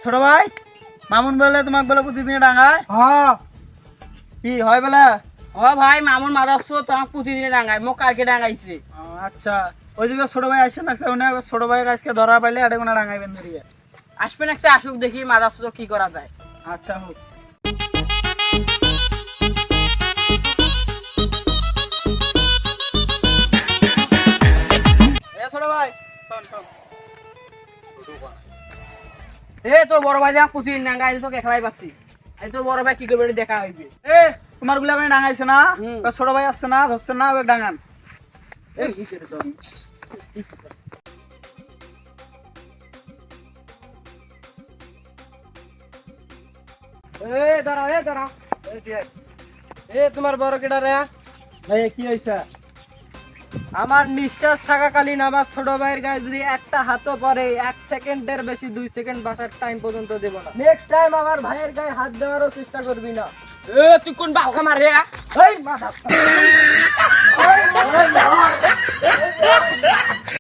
ছোট ভাই মামুন বলে তোমাকে বলে প্রতিদিন ডাঙায় হ্যাঁ কি হয় বলে? ও ভাই মামুন মারাচ্ছো তোমার প্রতিদিন ডাঙায় মোক কালকে ডাঙাইছে। আচ্ছা ওই যে ছোট ভাই আসছে না উনি ছোট ভাই আজকে ধরা পাইলে এটা কোনো ডাঙাইবেন ধরিয়ে। আসবেন একটা আসুক দেখি মারাচ্ছো কি করা যায়। আচ্ছা হোক। ছোট ভাই শোন শোন এ তোর বড় ভাই যা প্রতিদিন ডাঙাই তোকে একলাই পাচ্ছি। এই তোর বড় ভাই কি করবে এটা দেখা হইবে। এ তোমার গুলা মানে ডাঙাইছে না হুম। ওই ছোট ভাই আসছে না ধরছে না ওই ডাঙান। এই কিসের তো দাঁড়াও তোমার বড় কেডা রে? ভাই কি হয়েছে? আমার নিঃশ্বাস থাকাকালীন আমার ছোট ভাইয়ের গায়ে যদি একটা হাতও পড়ে 1 সেকেন্ডের বেশি 2 সেকেন্ড বাসার টাইম পর্যন্ত দেব না। নেক্সট টাইম আমার ভাইয়ের গায়ে হাত দেওয়ারও চেষ্টা করবি না। এ তুই কোন বালকা মারে? এই মাথা